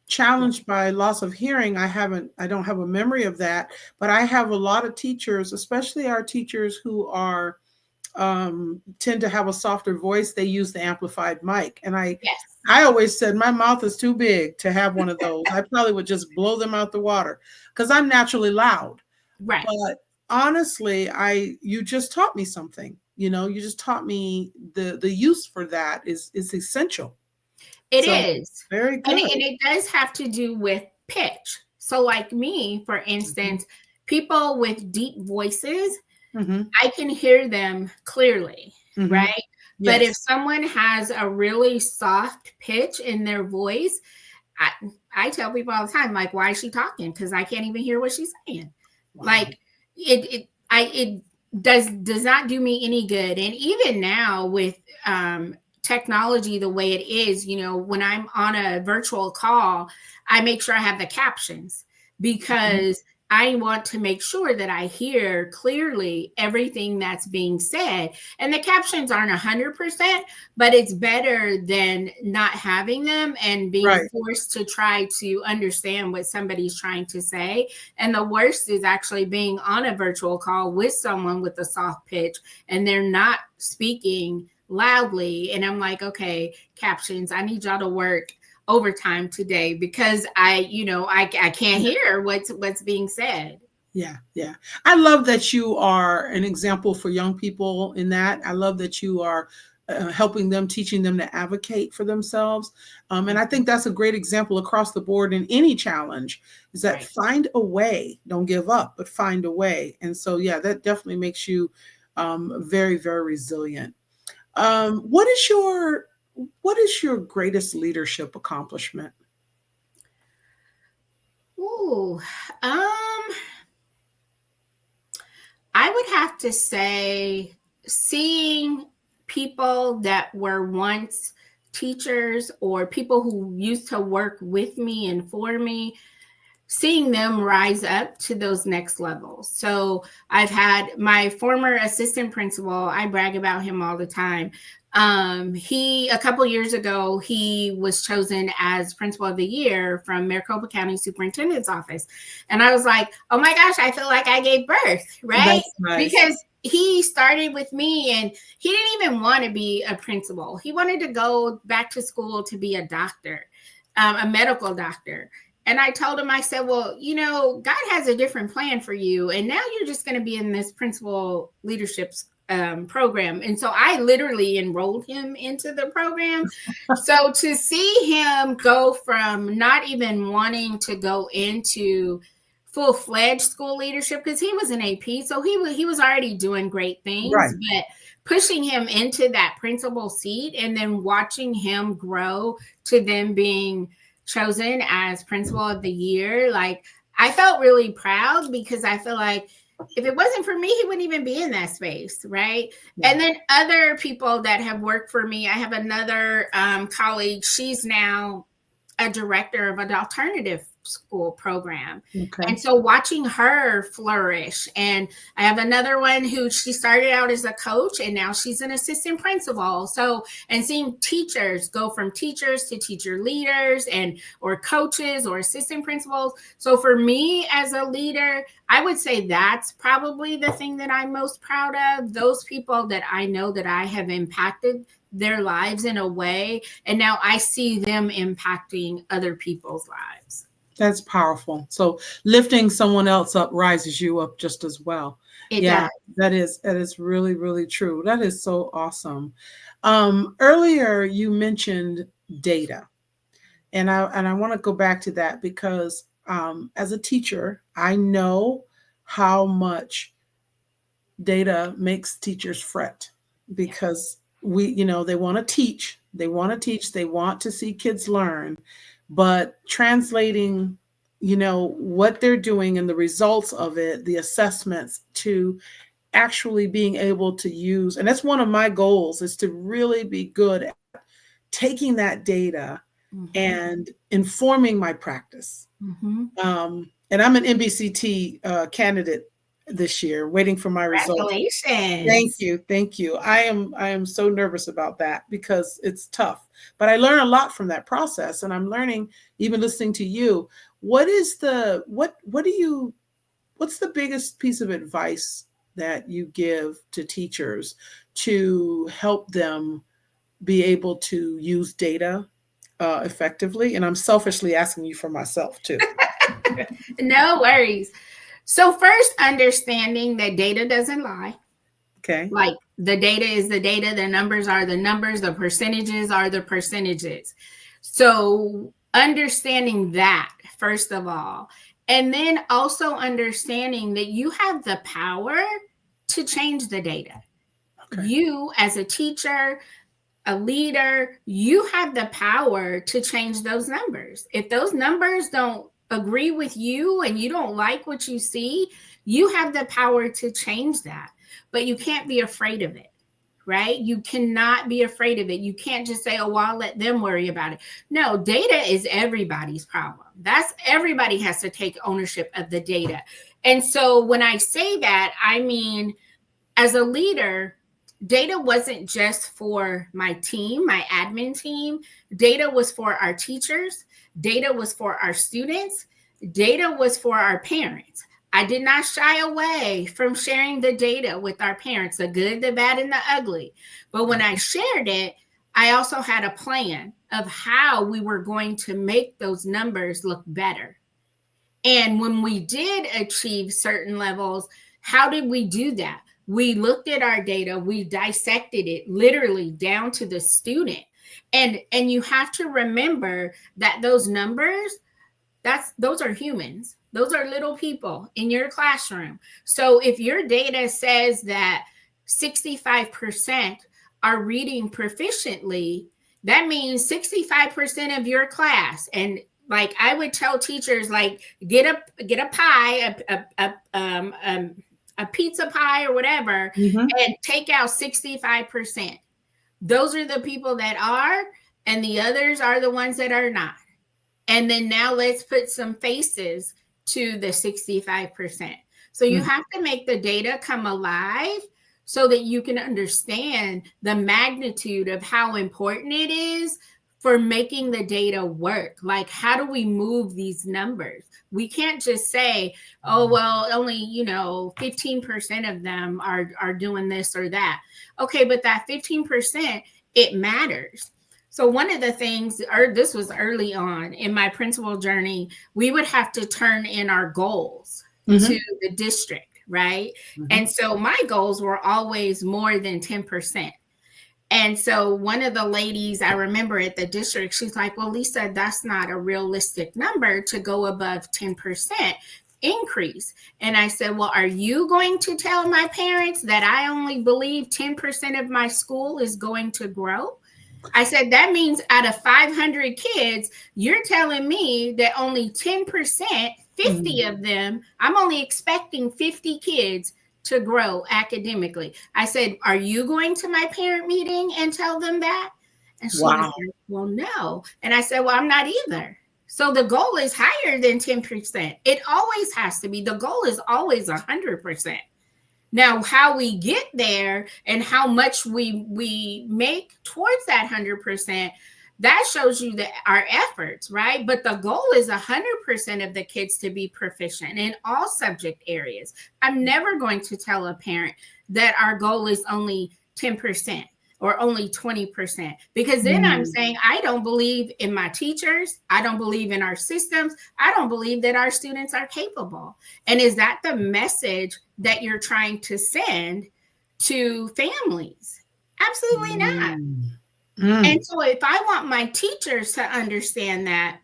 challenged by loss of hearing, I don't have a memory of that. But I have a lot of teachers, especially our teachers who are tend to have a softer voice. They use the amplified mic, and Yes. I always said my mouth is too big to have one of those. I probably would just blow them out the water because I'm naturally loud. Right. But honestly, you just taught me something. You just taught me the use for that is essential. It So is. very And good. it does have to do with pitch. So, like me, for instance, people with deep voices, Mm-hmm. I can hear them clearly, Mm-hmm. right? But if Yes. someone has a really soft pitch in their voice, I, I tell people all the time, like, why is she talking? Because I can't even hear what she's saying. Wow. Like, it does not do me any good. And even now with technology the way it is, when I'm on a virtual call, I make sure I have the captions, Mhm. because I want to make sure that I hear clearly everything that's being said. And the captions aren't 100%, but it's better than not having them and being Right. forced to try to understand what somebody's trying to say. And the worst is actually being on a virtual call with someone with a soft pitch and they're not speaking loudly. And I'm like, okay, captions, I need y'all to work overtime today, because I can't hear what's being said. Yeah, yeah. I love that you are an example for young people in that. I love that you are helping them, teaching them to advocate for themselves. And I think that's a great example across the board in any challenge, is that Right. find a way, don't give up, but find a way. And so, yeah, that definitely makes you very, very resilient. What is your greatest leadership accomplishment? Ooh, I would have to say seeing people that were once teachers or people who used to work with me and for me, seeing them rise up to those next levels. So I've had my former assistant principal, I brag about him all the time. He, a couple years ago, he was chosen as principal of the year from Maricopa County Superintendent's office. And I was like, oh my gosh, I feel like I gave birth, right? That's nice. Because he started with me and he didn't even want to be a principal. He wanted to go back to school to be a doctor, a medical doctor. And I told him, I said, well, God has a different plan for you. And now you're just going to be in this principal leadership program. And so I literally enrolled him into the program. So to see him go from not even wanting to go into full-fledged school leadership, because he was an AP, so he was already doing great things, Right. but pushing him into that principal seat and then watching him grow to then being chosen as principal of the year, like I felt really proud, because I feel like if it wasn't for me, he wouldn't even be in that space, right? Yeah. And then other people that have worked for me, I have another colleague. She's now a director of an alternative school program. Okay. And so watching her flourish, and I have another one who she started out as a coach and now she's an assistant principal. So, and seeing teachers go from teachers to teacher leaders and or coaches or assistant principals. So for me as a leader, I would say that's probably the thing that I'm most proud of. Those people that I know that I have impacted their lives in a way, and now I see them impacting other people's lives. That's powerful. So lifting someone else up rises you up just as well. It does. That is really, really true. That is so awesome. Earlier you mentioned data, and I want to go back to that because as a teacher, I know how much data makes teachers fret, because they want to teach, they want to see kids learn, but translating, what they're doing and the results of it, the assessments, to actually being able to use, and that's one of my goals, is to really be good at taking that data and informing my practice. And I'm an MBCT candidate this year, waiting for my results. Congratulations. Thank you. I am so nervous about that because it's tough, but I learn a lot from that process, and I'm learning, even listening to you. What's the biggest piece of advice that you give to teachers to help them be able to use data effectively? And I'm selfishly asking you for myself too. No worries. So first, understanding that data doesn't lie. Okay. Like the data is the data, the numbers are the numbers, the percentages are the percentages. So understanding that, first of all, and then also understanding that you have the power to change the data. Okay. You as a teacher, a leader, you have the power to change those numbers. If those numbers don't agree with you and you don't like what you see, you have the power to change that. But you can't be afraid of it, right? You cannot be afraid of it. You can't just say, oh, well, I'll let them worry about it. No, data is everybody's problem. Everybody has to take ownership of the data. And so when I say that, I mean, as a leader, data wasn't just for my team, my admin team. Data was for our teachers. Data was for our students. Data was for our parents. I did not shy away from sharing the data with our parents, the good, the bad, and the ugly. But when I shared it, I also had a plan of how we were going to make those numbers look better. And when we did achieve certain levels, how did we do that? We looked at our data, we dissected it literally down to the student. And you have to remember that those numbers, those are humans. Those are little people in your classroom. So if your data says that 65% are reading proficiently, that means 65% of your class. And like I would tell teachers, like get a pie, a pizza pie or whatever, and take out 65%. Those are the people that are, and the others are the ones that are not. And then now let's put some faces to the 65%. So you have to make the data come alive so that you can understand the magnitude of how important it is for making the data work. Like, how do we move these numbers? We can't just say, oh, well, only, 15% of them are doing this or that. Okay, but that 15%, it matters. So one of the things, this was early on in my principal journey, we would have to turn in our goals to the district, right? Mhm. And so my goals were always more than 10%. And so one of the ladies I remember at the district, she's like, well, Lisa, that's not a realistic number to go above 10% increase. And I said, well, are you going to tell my parents that I only believe 10% of my school is going to grow? I said, that means out of 500 kids, you're telling me that only 10%, 50 of them, I'm only expecting 50 kids to grow academically. I said, are you going to my parent meeting and tell them that? And she was Wow. like, well, no. And I said, well, I'm not either. So the goal is higher than 10%. It always has to be. The goal is always 100%. Now, how we get there and how much we make towards that 100%, that shows you that our efforts, right? But the goal is 100% of the kids to be proficient in all subject areas. I'm never going to tell a parent that our goal is only 10% or only 20%, because then I'm saying I don't believe in my teachers. I don't believe in our systems. I don't believe that our students are capable. And is that the message that you're trying to send to families? Absolutely not. And so if I want my teachers to understand that,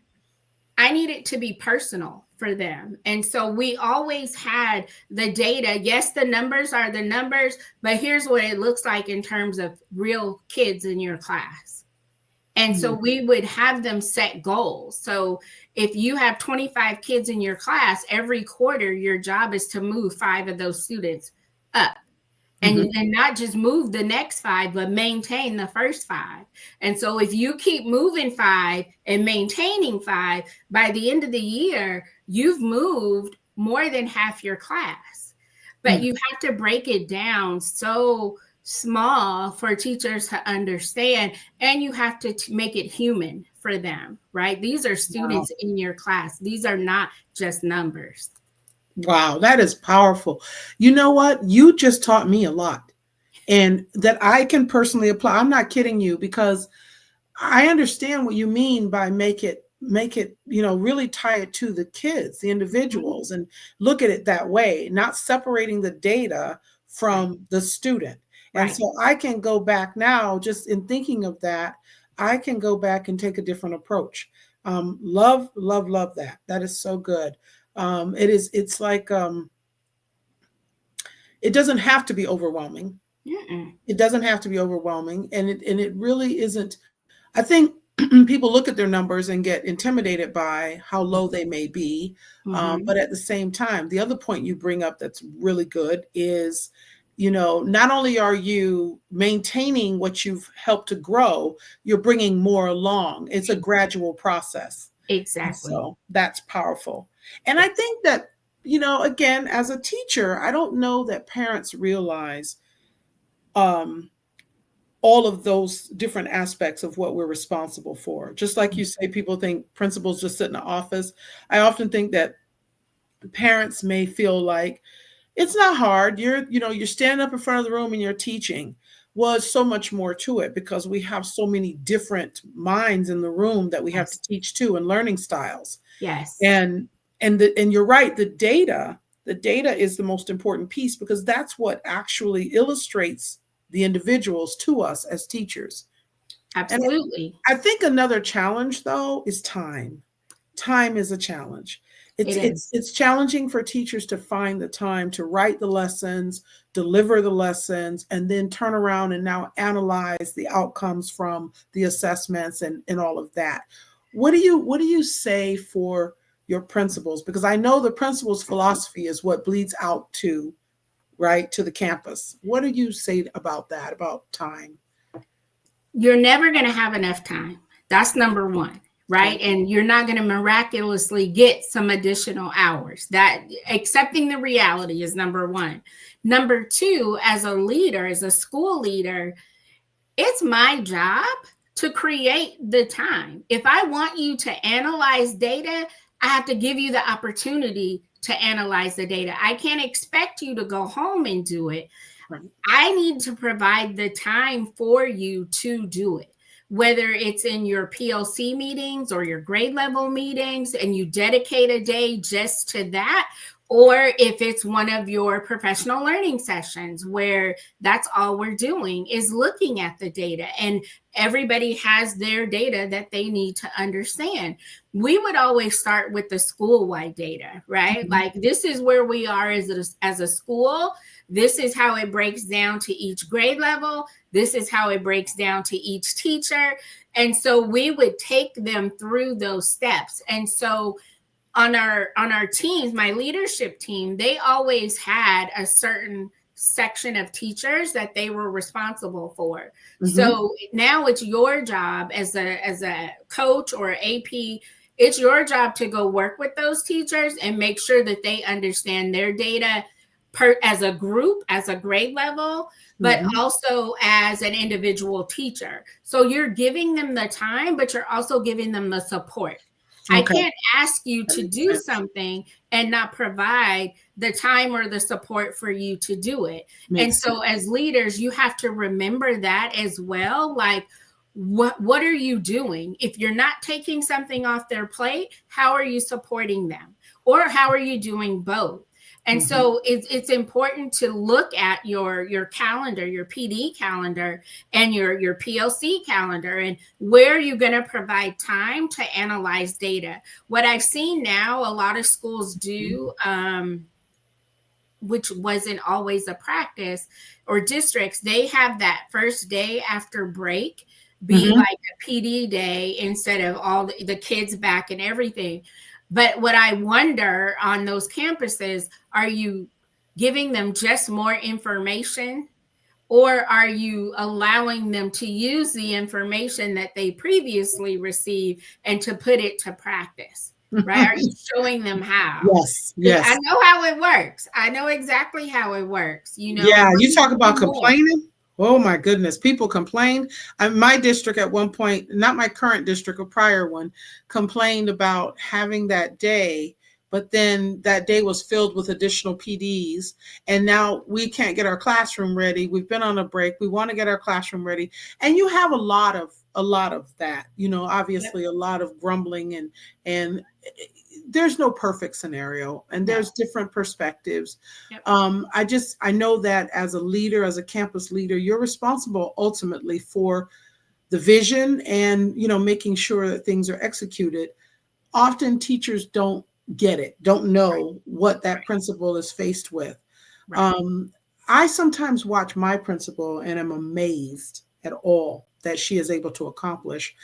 I need it to be personal for them. And so we always had the data. Yes, the numbers are the numbers, but here's what it looks like in terms of real kids in your class. And so we would have them set goals. So if you have 25 kids in your class, every quarter, your job is to move 5 of those students up. And not just move the next 5, but maintain the first 5. And so if you keep moving 5 and maintaining 5, by the end of the year, you've moved more than half your class. But you have to break it down so small for teachers to understand, and you have to make it human for them, right? These are students in your class. These are not just numbers. Wow, that is powerful. You know what? You just taught me a lot, and that I can personally apply. I'm not kidding you, because I understand what you mean by make it, really tie it to the kids, the individuals, and look at it that way, not separating the data from the student. And so I can go back now, just in thinking of that, I can go back and take a different approach. Love, love, love that. That is so good. It's like, it doesn't have to be overwhelming. It doesn't have to be overwhelming. And it really isn't. I think people look at their numbers and get intimidated by how low they may be. But at the same time, the other point you bring up that's really good is, not only are you maintaining what you've helped to grow, you're bringing more along. It's a gradual process. Exactly. So that's powerful. And I think that, again, as a teacher, I don't know that parents realize all of those different aspects of what we're responsible for. Just like you say, people think principals just sit in the office. I often think that parents may feel like it's not hard. You're standing up in front of the room and you're teaching. Well, it's so much more to it, because we have so many different minds in the room that we have to teach to, and learning styles. Yes. And you're right, the data is the most important piece, because that's what actually illustrates the individuals to us as teachers. Absolutely. And I think another challenge, though, is time. Time is a challenge. It's challenging for teachers to find the time to write the lessons, deliver the lessons, and then turn around and now analyze the outcomes from the assessments and all of that. What do you say for your principals? Because I know the principal's philosophy is what bleeds out to the campus. What do you say about that, about time? You're never going to have enough time. That's number one. Right. And you're not going to miraculously get some additional hours. That accepting the reality is number one. Number two, as a leader, as a school leader, it's my job to create the time. If I want you to analyze data, I have to give you the opportunity to analyze the data. I can't expect you to go home and do it. I need to provide the time for you to do it. Whether it's in your PLC meetings or your grade level meetings, and you dedicate a day just to that, Or if it's one of your professional learning sessions where that's all we're doing is looking at the data, and everybody has their data that they need to understand. We would always start with the school-wide data, right? Mhm. Like, this is where we are as a school. This is how it breaks down to each grade level. This is how it breaks down to each teacher. And so we would take them through those steps. And so on our teams, my leadership team, they always had a certain section of teachers that they were responsible for. Mhm. So now it's your job as a coach or AP. It's your job to go work with those teachers and make sure that they understand their data as a group, as a grade level, but Mhm. also as an individual teacher. So you're giving them the time, but you're also giving them the support. I Okay, can't ask you that to makes do sense. something and not provide the time or the support for you to do it. And Makes sense. so as leaders, you have to remember that as well. Like, what are you doing? If you're not taking something off their plate, how are you supporting them? Or how are you doing both? And Mhm. so it's important to look at your calendar, your PD calendar, and your PLC calendar, and where you're going to provide time to analyze data. What I've seen now, a lot of schools do, which wasn't always a practice, or districts, they have that first day after break be Mhm. like a PD day instead of all the kids back and everything. But what I wonder on those campuses, are you giving them just more information, or are you allowing them to use the information that they previously received and to put it to practice? Right? Are you showing them how? Yes, Because I yes. know how it works. I know exactly how it works. Yeah, What you do talk you about do more? complaining. Oh my goodness, people complain. My district at one point, not my current district, a prior one, complained about having that day, but then that day was filled with additional PDs, and now we can't get our classroom ready. We've been on a break. We want to get our classroom ready, and you have a lot of that. Yep. Obviously, a lot of grumbling and there's no perfect scenario, and No. there's different perspectives. Yep. I know that as a leader, as a campus leader, you're responsible ultimately for the vision and making sure that things are executed. Often teachers don't get it, don't Right. know what that Right. principal is faced with. Right. um, I sometimes watch my principal and am amazed at all that she is able to accomplish,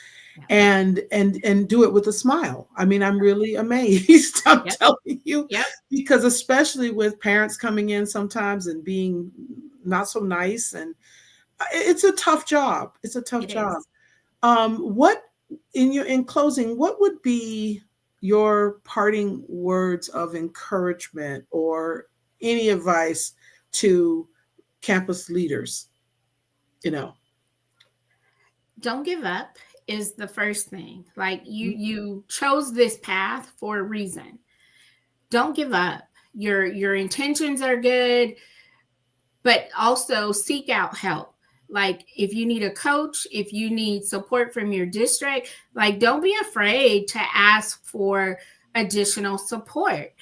Yep. and do it with a smile. I mean, I'm really amazed. I'm Yep. telling you, Yep. because especially with parents coming in sometimes and being not so nice, and it's a tough job. It's a tough It job. is. What in closing, what would be your parting words of encouragement or any advice to campus leaders? You know. Don't give up is the first thing. Like, you chose this path for a reason. Don't give up. Your intentions are good, but also seek out help. Like, if you need a coach, if you need support from your district, like, don't be afraid to ask for additional support,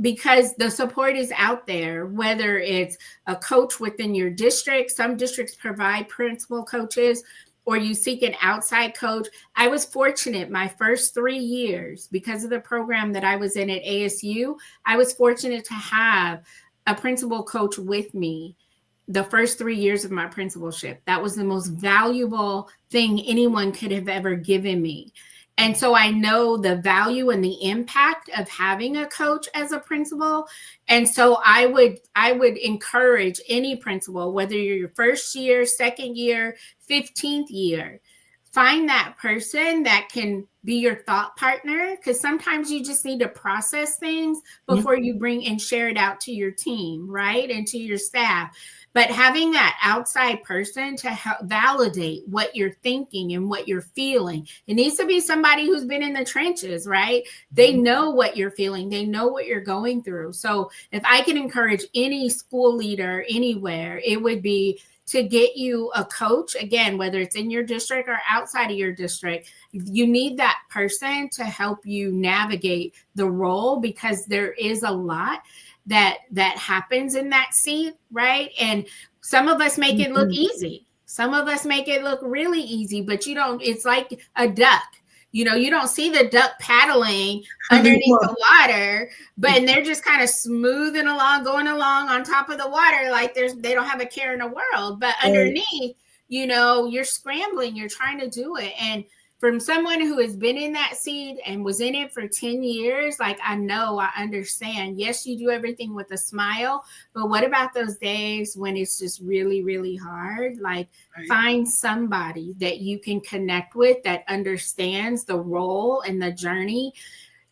because the support is out there, whether it's a coach within your district. Some districts provide principal coaches, or you seek an outside coach. I was fortunate my first 3 years, because of the program that I was in at ASU. I was fortunate to have a principal coach with me the first 3 years of my principalship. That was the most valuable thing anyone could have ever given me. And so I know the value and the impact of having a coach as a principal. And so I would encourage any principal, whether you're your first year, second year, 15th year, find that person that can be your thought partner, because sometimes you just need to process things Mhm. before you bring and share it out to your team, right? And to your staff. But having that outside person to help validate what you're thinking and what you're feeling, it needs to be somebody who's been in the trenches, right? They know what you're feeling, they know what you're going through. So if I can encourage any school leader anywhere, it would be to get you a coach, again, whether it's in your district or outside of your district. You need that person to help you navigate the role, because there is a lot that happens in that seat, right? And some of us make it look easy. Some of us make it look really easy, but you don't. It's like a duck. You don't see the duck paddling underneath the water, but they're just kind of smoothing along, going along on top of the water, like they don't have a care in the world. But underneath, you're scrambling, you're trying to do it. And from someone who has been in that seat and was in it for 10 years, like, I understand. Yes, you do everything with a smile, but what about those days when it's just really, really hard? Like, find somebody that you can connect with that understands the role and the journey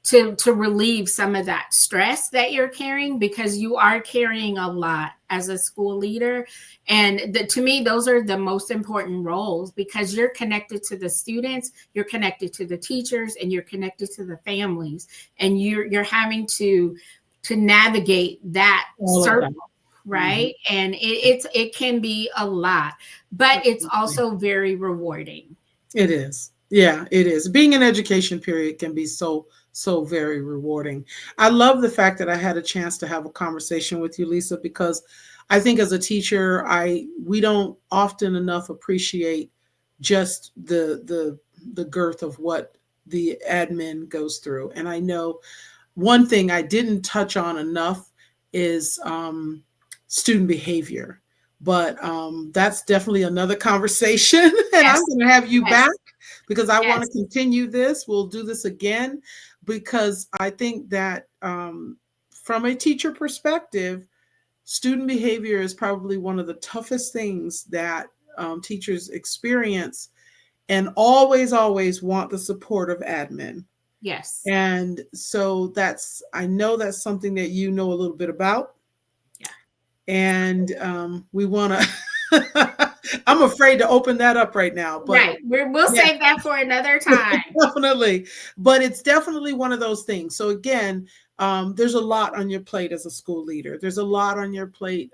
to relieve some of that stress that you're carrying, because you are carrying a lot as a school leader. And to me, those are the most important roles, because you're connected to the students, you're connected to the teachers, and you're connected to the families. And you're having to navigate that circle, right? And it can be a lot, but it's also very rewarding. It is. Yeah, it is. Being in education, period, can be so very rewarding. I love the fact that I had a chance to have a conversation with you, Lisa, because I think as a teacher, we don't often enough appreciate just the girth of what the admin goes through. And I know one thing I didn't touch on enough is student behavior. But that's definitely another conversation. And yes. I'm going to have you back, because I want to continue this. We'll do this again, because I think that from a teacher perspective, student behavior is probably one of the toughest things that teachers experience, and always want the support of admin. Yes. And so I know that's something that you know a little bit about. And we want to, I'm afraid to open that up right now. But right. We'll save that for another time. Definitely. But it's definitely one of those things. So again, there's a lot on your plate as a school leader. There's a lot on your plate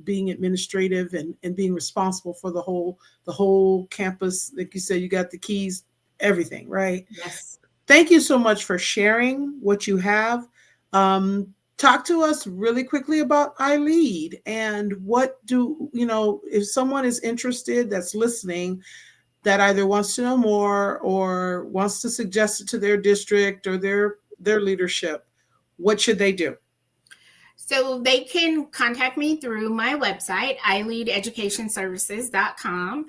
being administrative and being responsible for the whole campus. Like you said, you got the keys, everything, right? Yes. Thank you so much for sharing what you have. Talk to us really quickly about iLead, and if someone is interested that's listening, that either wants to know more or wants to suggest it to their district or their leadership, what should they do? So they can contact me through my website, iLeadEducationServices.com.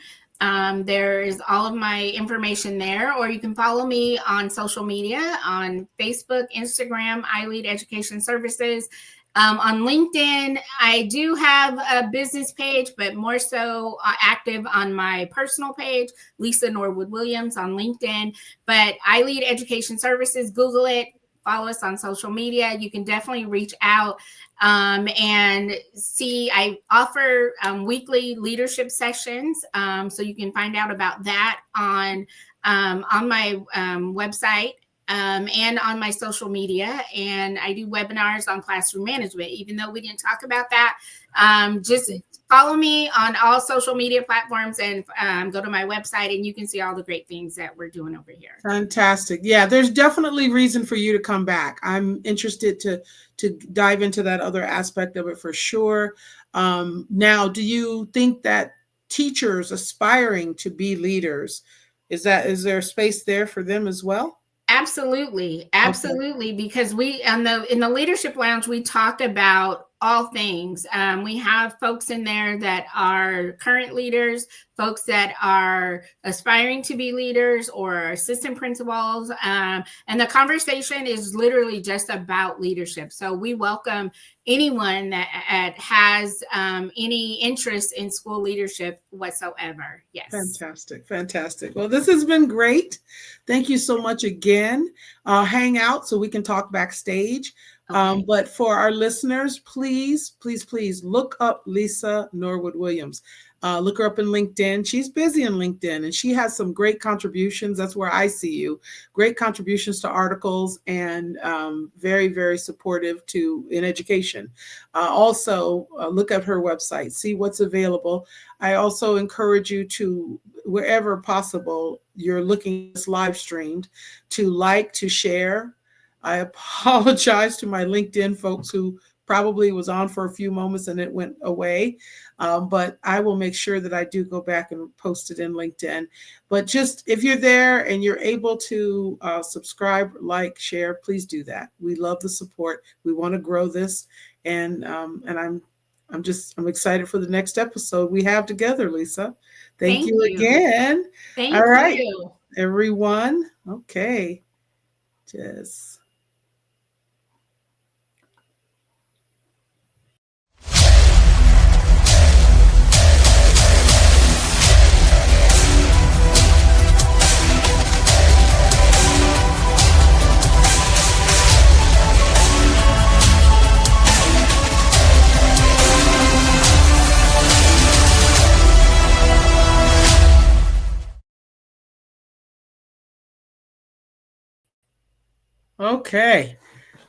There is all of my information there, or you can follow me on social media on Facebook, Instagram, iLead Education Services. On LinkedIn, I do have a business page, but more so active on my personal page, Lisa Norwood Williams on LinkedIn. But iLead Education Services, Google it. Follow us on social media. You can definitely reach out and see. I offer weekly leadership sessions, so you can find out about that on my website and on my social media. And I do webinars on classroom management. Even though we didn't talk about that, just follow me on all social media platforms and go to my website, and you can see all the great things that we're doing over here. Fantastic. Yeah, there's definitely reason for you to come back. I'm interested to dive into that other aspect of it for sure. Now, do you think that teachers aspiring to be leaders, is there a space there for them as well? Absolutely. Okay. Because we in the leadership lounge, we talk about all things. We have folks in there that are current leaders, folks that are aspiring to be leaders or assistant principals. And the conversation is literally just about leadership. So we welcome anyone that has any interest in school leadership whatsoever. Yes. Fantastic. Well, this has been great. Thank you so much again. Hang out so we can talk backstage. Okay. But for our listeners, please look up Lisa Norwood Williams. Look her up in LinkedIn. She's busy in LinkedIn and she has some great contributions. That's where I see you. Great contributions to articles and very, very supportive to in education. Also, look at her website, see what's available. I also encourage you to, wherever possible, you're looking at this live streamed, to like, to share. I apologize to my LinkedIn folks who probably was on for a few moments and it went away. But I will make sure that I do go back and post it in LinkedIn. But just if you're there and you're able to subscribe, like, share, please do that. We love the support. We want to grow this, and I'm excited for the next episode we have together, Lisa. Thank Thank you you. again. All Thank right, you. everyone. Okay, just. Okay.